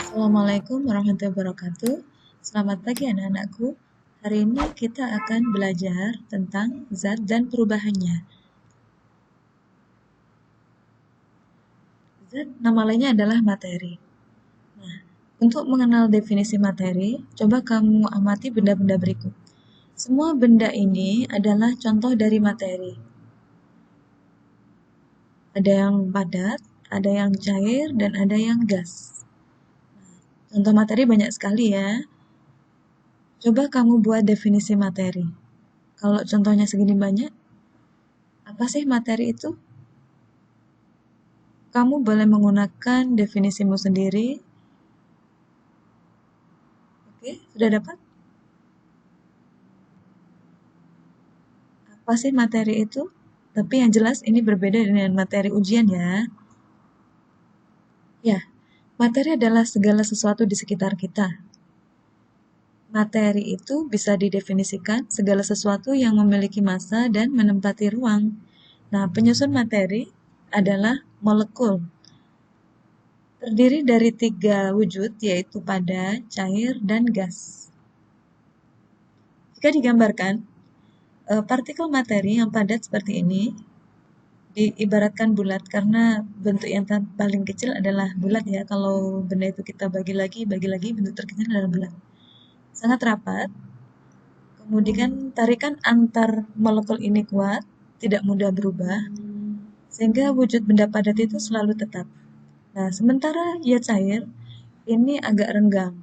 Assalamualaikum warahmatullahi wabarakatuh. Selamat pagi anak-anakku. Hari ini kita akan belajar tentang zat dan perubahannya. Zat nama lainnya adalah materi. Nah, untuk mengenal definisi materi, coba kamu amati benda-benda berikut. Semua benda ini adalah contoh dari materi. Ada yang padat, ada yang cair, dan ada yang gas. Contoh materi banyak sekali ya. Coba kamu buat definisi materi. Kalau contohnya segini banyak, apa sih materi itu? Kamu boleh menggunakan definisimu sendiri. Oke, sudah dapat? Apa sih materi itu? Tapi yang jelas ini berbeda dengan materi ujian ya. Ya, materi adalah segala sesuatu di sekitar kita. Materi itu bisa didefinisikan segala sesuatu yang memiliki massa dan menempati ruang. Nah, penyusun materi adalah molekul. Terdiri dari 3 wujud, yaitu padat, cair, dan gas. Jika digambarkan, partikel materi yang padat seperti ini diibaratkan bulat karena bentuk yang paling kecil adalah bulat ya. Kalau benda itu kita bagi lagi bentuk terkecil adalah bulat. Sangat rapat. Kemudian tarikan antar molekul ini kuat, tidak mudah berubah, sehingga wujud benda padat itu selalu tetap. Nah, sementara ia cair, ini agak renggang.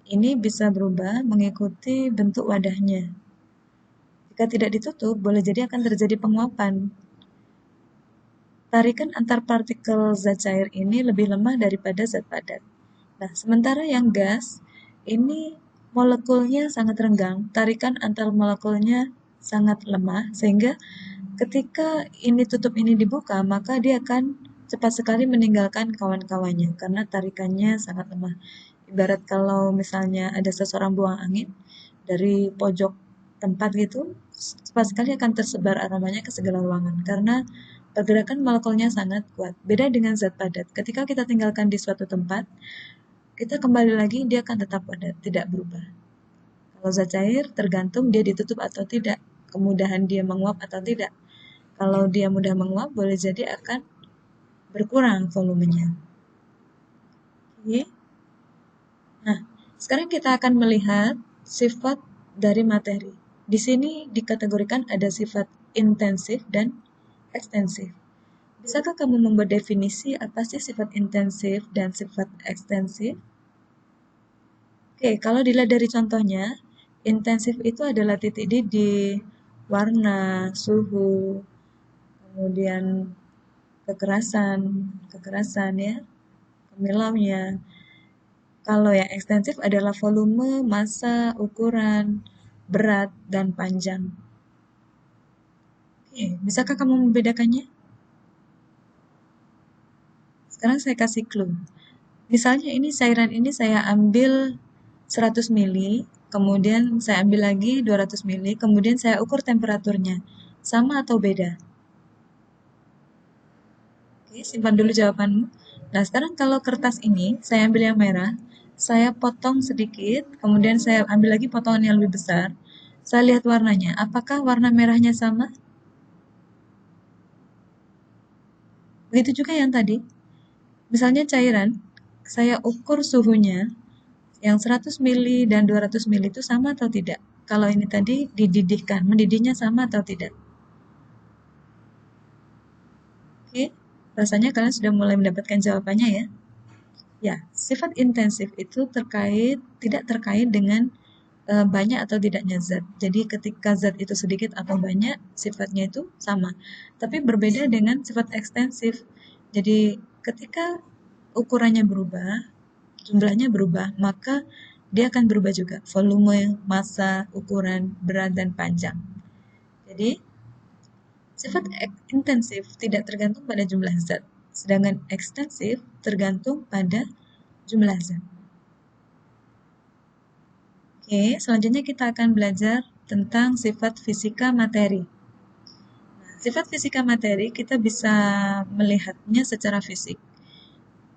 Ini bisa berubah mengikuti bentuk wadahnya. Jika tidak ditutup, boleh jadi akan terjadi penguapan. Tarikan antar partikel zat cair ini lebih lemah daripada zat padat. Nah, sementara yang gas, ini molekulnya sangat renggang, tarikan antar molekulnya sangat lemah, sehingga ketika ini tutup ini dibuka, maka dia akan cepat sekali meninggalkan kawan-kawannya, karena tarikannya sangat lemah. Ibarat kalau misalnya ada seseorang buang angin dari pojok tempat gitu, cepat sekali akan tersebar aromanya ke segala ruangan, karena pergerakan molekulnya sangat kuat. Beda dengan zat padat. Ketika kita tinggalkan di suatu tempat, kita kembali lagi, dia akan tetap padat, tidak berubah. Kalau zat cair, tergantung dia ditutup atau tidak, kemudahan dia menguap atau tidak. Kalau dia mudah menguap, boleh jadi akan berkurang volumenya. Oke. Nah, sekarang kita akan melihat sifat dari materi. Di sini dikategorikan ada sifat intensif dan ekstensif. Bisakah kamu membuat definisi apa sih sifat intensif dan sifat ekstensif? Oke, kalau dilihat dari contohnya, intensif itu adalah titik didih, warna, suhu, kemudian kekerasan ya, kemilaunya. Kalau yang ekstensif adalah volume, massa, ukuran, berat, dan panjang. Oke, bisakah kamu membedakannya? Sekarang saya kasih clue. Misalnya ini cairan ini saya ambil 100 mili, kemudian saya ambil lagi 200 mili, kemudian saya ukur temperaturnya. Sama atau beda? Oke, simpan dulu jawabanmu. Nah, sekarang kalau kertas ini, saya ambil yang merah, saya potong sedikit, kemudian saya ambil lagi potongan yang lebih besar. Saya lihat warnanya, apakah warna merahnya sama? Begitu juga yang tadi. Misalnya cairan, saya ukur suhunya, yang 100 mili dan 200 mili itu sama atau tidak? Kalau ini tadi dididihkan, mendidihnya sama atau tidak? Oke, rasanya kalian sudah mulai mendapatkan jawabannya ya. Ya, sifat intensif itu tidak terkait dengan banyak atau tidaknya zat. Jadi ketika zat itu sedikit atau banyak, sifatnya itu sama. Tapi berbeda dengan sifat ekstensif. Jadi ketika ukurannya berubah, jumlahnya berubah, maka dia akan berubah juga. Volume, massa, ukuran, berat, dan panjang. Jadi, sifat intensif tidak tergantung pada jumlah zat, sedangkan ekstensif tergantung pada jumlah zat. Oke, selanjutnya kita akan belajar tentang sifat fisika materi. Nah, Sifat fisika materi kita bisa melihatnya secara fisik,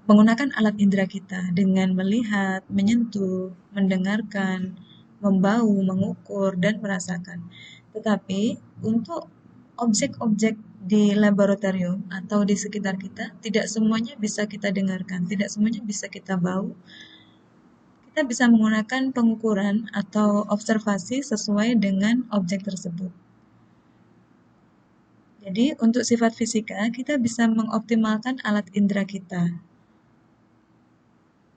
menggunakan alat indera kita dengan melihat, menyentuh, mendengarkan, membau, mengukur, dan merasakan. Tetapi untuk objek-objek di laboratorium atau di sekitar kita, tidak semuanya bisa kita dengarkan, tidak semuanya bisa kita bau. Kita bisa menggunakan pengukuran atau observasi sesuai dengan objek tersebut. Jadi, untuk sifat fisika, kita bisa mengoptimalkan alat indera kita.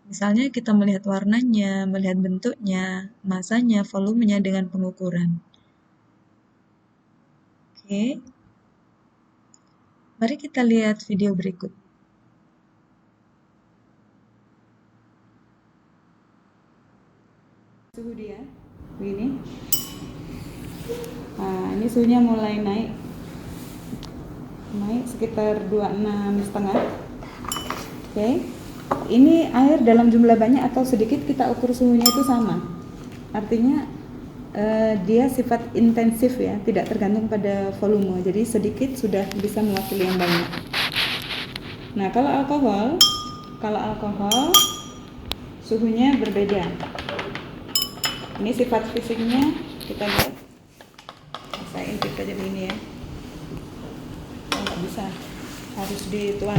Misalnya kita melihat warnanya, melihat bentuknya, masanya, volumenya dengan pengukuran. Oke. Mari kita lihat video berikut. Suhu dia begini. Nah, ini suhunya mulai naik sekitar 26,5. Oke. Ini air dalam jumlah banyak atau sedikit, kita ukur suhunya itu sama. Artinya dia sifat intensif ya, tidak tergantung pada volume. Jadi sedikit sudah bisa mewakili yang banyak. Nah, kalau alkohol suhunya berbeda. Ini sifat fisiknya kita lihat. Saya intip aja begini ya. Oh, nggak bisa, harus dituang.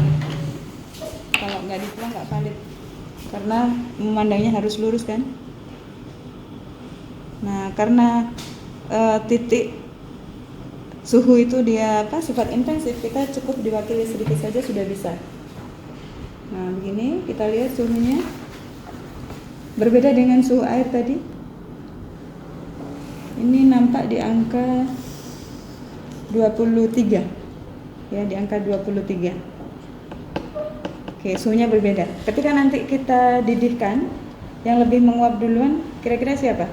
Kalau nggak dituang nggak valid, karena memandangnya harus lurus kan. Nah, karena titik suhu itu dia sifat intensif, kita cukup diwakili sedikit saja sudah bisa. Nah, begini kita lihat suhunya berbeda dengan suhu air tadi. Ini nampak di angka 23 ya, di angka 23. Oke, suhunya berbeda. Ketika nanti kita didihkan, yang lebih menguap duluan kira-kira siapa?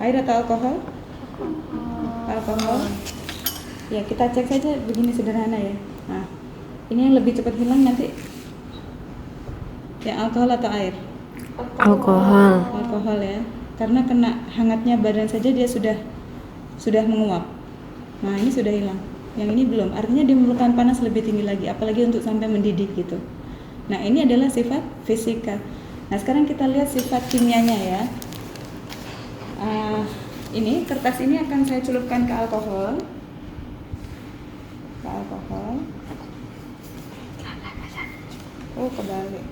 Air atau alkohol? Alkohol. Ya, kita cek saja begini sederhana ya. Nah, ini yang lebih cepat hilang nanti yang alkohol atau air? Alkohol. Alkohol ya. Karena kena hangatnya badan saja dia sudah menguap. Nah, ini sudah hilang. Yang ini belum. Artinya dia memerlukan panas lebih tinggi lagi, apalagi untuk sampai mendidih gitu. Nah, ini adalah sifat fisika. Nah, sekarang kita lihat sifat kimianya ya. Ini kertas ini akan saya celupkan ke alkohol. Oh, kebalik.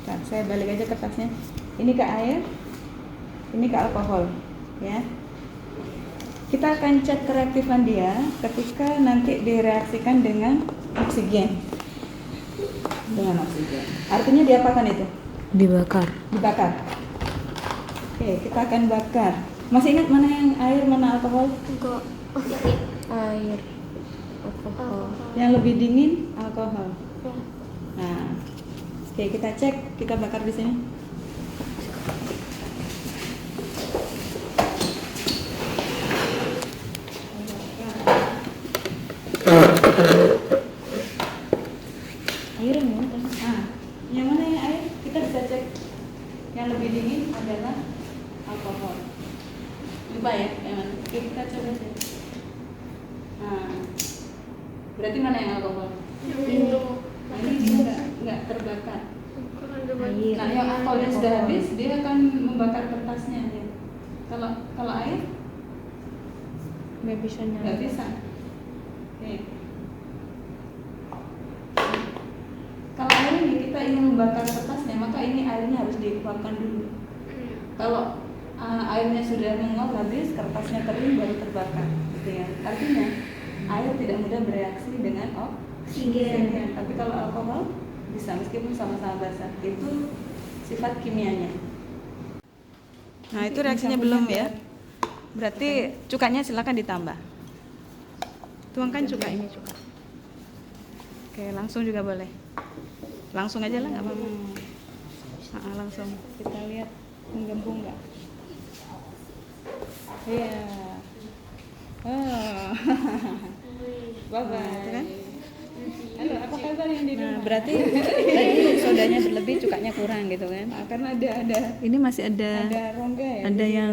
Nah, saya balik aja kertasnya. Ini ke air, ini ke alkohol, ya. Kita akan cek kereaktifan dia ketika nanti direaksikan dengan oksigen. Artinya diapakan itu? Dibakar. Oke, kita akan bakar. Masih ingat mana yang air, mana alkohol? Enggak. Air. Alkohol. Yang lebih dingin alkohol. Nah, oke, kita cek, kita bakar di sini. Air yang mana? Yang mana yang air? Kita bisa cek. Yang lebih dingin adalah alkohol. Lupa ya, yang mana? Oke, kita coba cek. Berarti mana yang alkohol? Nah, ini dia nggak terbakar. Nah, yang alkoholnya sudah habis, dia akan membakar kertasnya. Ya. Kalau air Nggak bisa nyala. nggak bisa. Oke. Kalau air ini kita ingin membakar kertasnya, maka ini airnya harus dikeluarkan dulu. Kalau airnya sudah menguap habis, kertasnya kering baru terbakar. Gitu ya. Artinya air tidak mudah bereaksi dengan oksigen. Tapi kalau alkohol bisa meskipun sama-sama basah. Itu sifat kimianya. Nah, itu reaksinya belum ya. Berarti cukanya silakan ditambah. Tuangkan cuka ini cuka. Oke, langsung juga boleh. Langsung aja lah, nggak apa-apa. Langsung. Kita lihat menggembung nggak? Iya. Oh. Bye-bye. Kan? Halo, apa kabar yang di rumah? Nah, berarti tadi sodanya berlebih, cukanya kurang gitu kan? Karena ada. Ini masih ada rongga ya. Ada yang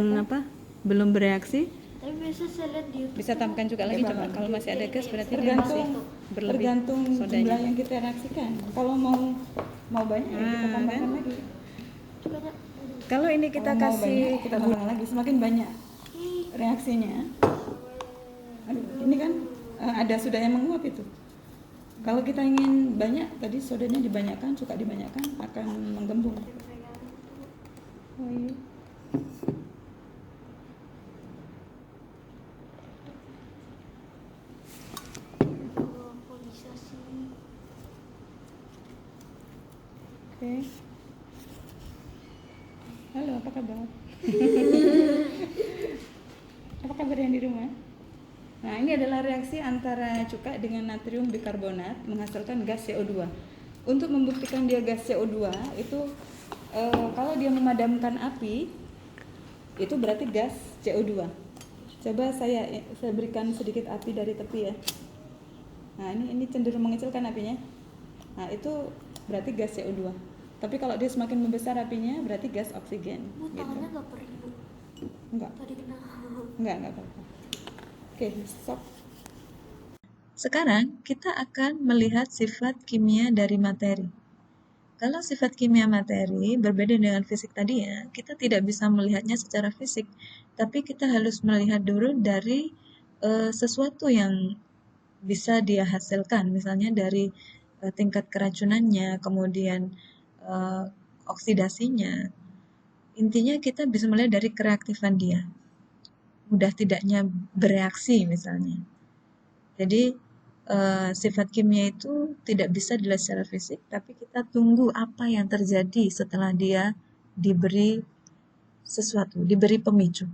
belum bereaksi. Tapi biasa saya lihat di YouTube. Bisa tambahkan juga lagi coba. Kalau masih ada gas berarti dia masih berlebih tergantung jumlah sodanya. yang kita reaksikan. Kalau mau banyak ya kita tambahkan lagi. Coba ada. Kalau ini kita Kalau mau kasih banyak, kita tambahkan lagi. Semakin banyak reaksinya. Aduh, ini kan ada soda yang menguap itu. Kalau kita ingin banyak, tadi sodanya dibanyakkan, cuka dibanyakkan akan menggembung. Oh, iya. Kok bisa sih? Oke. Halo, apa kabar? Apa kabar yang di rumah? Nah, ini adalah reaksi antara cuka dengan natrium bikarbonat menghasilkan gas CO2. Untuk membuktikan dia gas CO2 itu kalau dia memadamkan api itu berarti gas CO2. Coba saya berikan sedikit api dari tepi ya. Nah, ini cenderung mengecilkan apinya. Nah, itu berarti gas CO2. Tapi kalau dia semakin membesar apinya berarti gas oksigen. Bu, Gitu. tangannya nggak perih, Bu. Enggak, Tadi kena. enggak apa-apa. Oke, stop. Sekarang kita akan melihat sifat kimia dari materi. Kalau sifat kimia materi berbeda dengan fisik tadi ya, kita tidak bisa melihatnya secara fisik, tapi kita harus melihat dulu dari sesuatu yang bisa dia hasilkan, misalnya dari tingkat keracunannya, kemudian oksidasinya. Intinya kita bisa melihat dari kereaktifan dia, mudah tidaknya bereaksi misalnya. Jadi sifat kimia itu tidak bisa dilihat secara fisik, tapi kita tunggu apa yang terjadi setelah dia diberi sesuatu, diberi pemicu.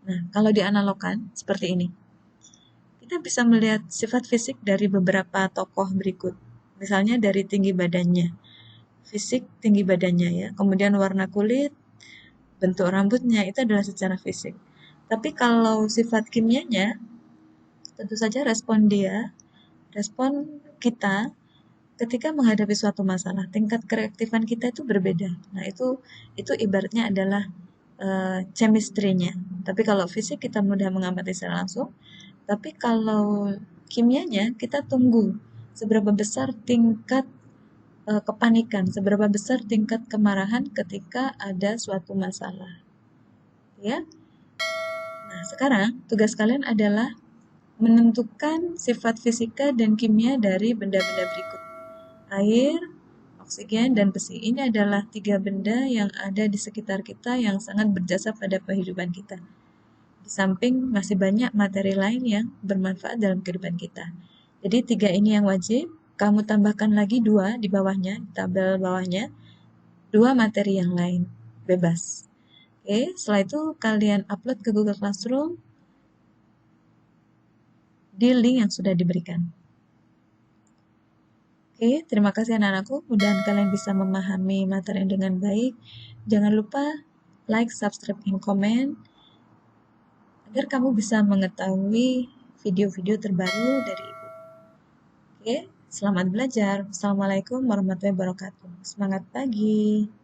Nah, kalau dianalogkan seperti ini. Kita bisa melihat sifat fisik dari beberapa tokoh berikut. Misalnya dari tinggi badannya. Fisik tinggi badannya ya. Kemudian warna kulit, bentuk rambutnya itu adalah secara fisik. Tapi kalau sifat kimianya, tentu saja respon kita ketika menghadapi suatu masalah, tingkat kereaktifan kita itu berbeda. Nah, itu ibaratnya adalah chemistry-nya. Tapi kalau fisik kita mudah mengamati secara langsung, tapi kalau kimianya kita tunggu seberapa besar tingkat kepanikan, seberapa besar tingkat kemarahan ketika ada suatu masalah. Ya. Nah, sekarang tugas kalian adalah menentukan sifat fisika dan kimia dari benda-benda berikut. Air, oksigen, dan besi. Ini adalah 3 benda yang ada di sekitar kita yang sangat berjasa pada kehidupan kita. Di samping masih banyak materi lain yang bermanfaat dalam kehidupan kita. Jadi 3 ini yang wajib, kamu tambahkan lagi 2 di bawahnya, tabel bawahnya, 2 materi yang lain, bebas. Oke, setelah itu kalian upload ke Google Classroom di link yang sudah diberikan. Oke, terima kasih anak-anakku. Mudah-mudahan kalian bisa memahami materi dengan baik. Jangan lupa like, subscribe, and comment agar kamu bisa mengetahui video-video terbaru dari Ibu. Oke, selamat belajar. Assalamualaikum warahmatullahi wabarakatuh. Semangat pagi.